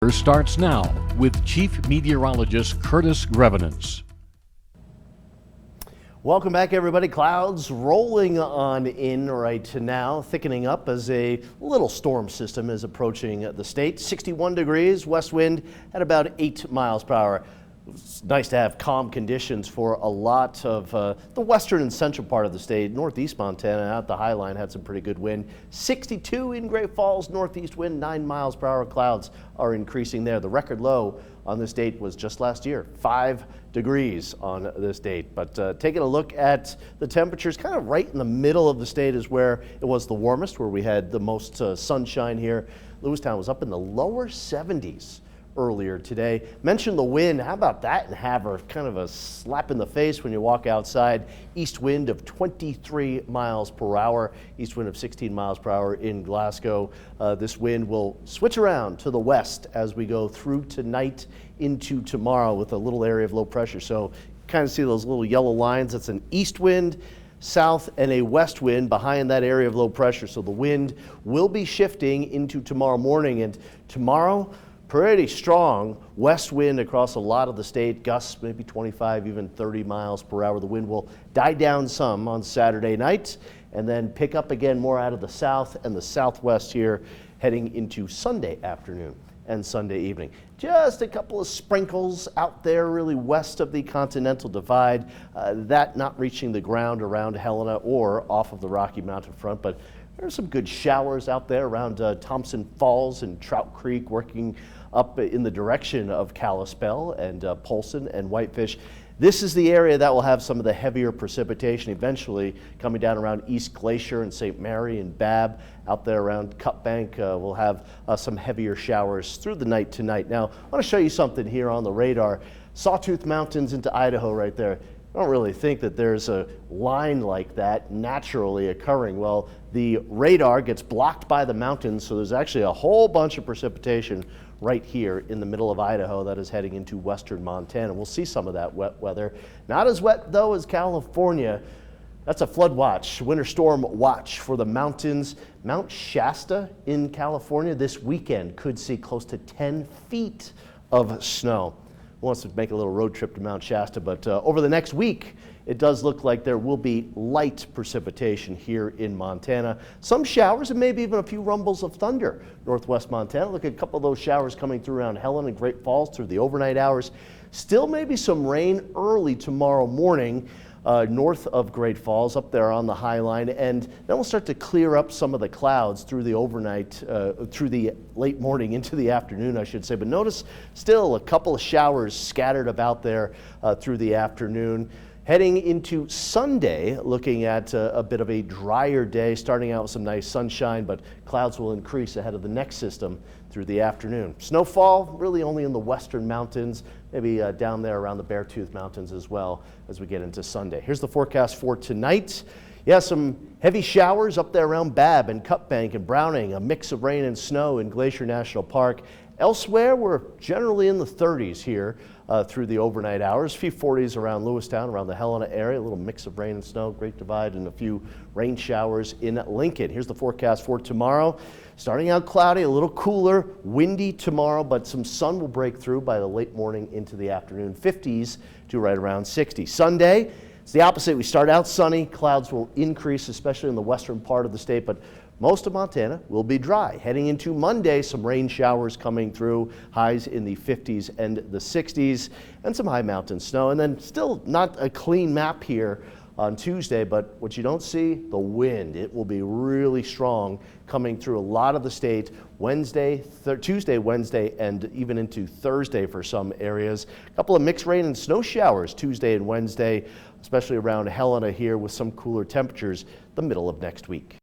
weather starts now with Chief Meteorologist Curtis Grevenance. Welcome back, everybody. Clouds rolling on in right now, thickening up as a little storm system is approaching the state. 61 degrees, west wind at about 8 miles per hour. It's nice to have calm conditions for a lot of the western and central part of the state. Northeast Montana out the High Line had some pretty good wind. 62 in Great Falls, northeast wind, 9 miles per hour. Clouds are increasing there. The record low on this date was just last year, 5 degrees on this date. But taking a look at the temperatures, kind of right in the middle of the state is where it was the warmest, where we had the most sunshine here. Lewistown was up in the lower 70s. Earlier today. Mentioned the wind. How about that in Havre? Kind of a slap in the face when you walk outside. East wind of 23 miles per hour. East wind of 16 miles per hour in Glasgow. This wind will switch around to the west as we go through tonight into tomorrow with a little area of low pressure. So kind of see those little yellow lines. That's an east wind, south, and a west wind behind that area of low pressure. So the wind will be shifting into tomorrow morning, and tomorrow pretty strong west wind across a lot of the state, gusts maybe 25, even 30 miles per hour. The wind will die down some on Saturday night and then pick up again more out of the south and the southwest here heading into Sunday afternoon and Sunday evening. Just a couple of sprinkles out there really west of the Continental Divide, that not reaching the ground around Helena or off of the Rocky Mountain front, but there are some good showers out there around Thompson Falls and Trout Creek, working up in the direction of Kalispell and Polson and Whitefish. This is the area that will have some of the heavier precipitation eventually coming down around East Glacier and St. Mary and Babb. Out there around Cut Bank, we'll have some heavier showers through the night tonight. Now, I want to show you something here on the radar. Sawtooth Mountains into Idaho right there. I don't really think that there's a line like that naturally occurring. Well, the radar gets blocked by the mountains, so there's actually a whole bunch of precipitation right here in the middle of Idaho that is heading into western Montana. We'll see some of that wet weather. Not as wet, though, as California. That's a flood watch, winter storm watch for the mountains. Mount Shasta in California this weekend could see close to 10 feet of snow. Wants to make a little road trip to Mount Shasta, but over the next week, it does look like there will be light precipitation here in Montana. Some showers and maybe even a few rumbles of thunder northwest Montana. Look at a couple of those showers coming through around Helen and Great Falls through the overnight hours. Still maybe some rain early tomorrow morning north of Great Falls up there on the High Line, and then we'll start to clear up some of the clouds through the overnight, through the late morning into the afternoon, I should say. But notice still a couple of showers scattered about there through the afternoon. Heading into Sunday, looking at a bit of a drier day, starting out with some nice sunshine, but clouds will increase ahead of the next system through the afternoon. Snowfall really only in the western mountains, maybe down there around the Beartooth Mountains as well as we get into Sunday. Here's the forecast for tonight. Yeah, some heavy showers up there around Babb and Cut Bank and Browning, a mix of rain and snow in Glacier National Park. Elsewhere, we're generally in the 30s here through the overnight hours. A few 40s around Lewistown, around the Helena area. A little mix of rain and snow, Great Divide, and a few rain showers in Lincoln. Here's the forecast for tomorrow. Starting out cloudy, a little cooler, windy tomorrow, but some sun will break through by the late morning into the afternoon. 50s to right around 60. Sunday, it's the opposite. We start out sunny. Clouds will increase, especially in the western part of the state, but most of Montana will be dry. Heading into Monday, some rain showers coming through, highs in the 50s and the 60s, and some high mountain snow. And then still not a clean map here on Tuesday, but what you don't see, the wind. It will be really strong coming through a lot of the state Tuesday, Wednesday, and even into Thursday for some areas. A couple of mixed rain and snow showers Tuesday and Wednesday, especially around Helena here with some cooler temperatures the middle of next week.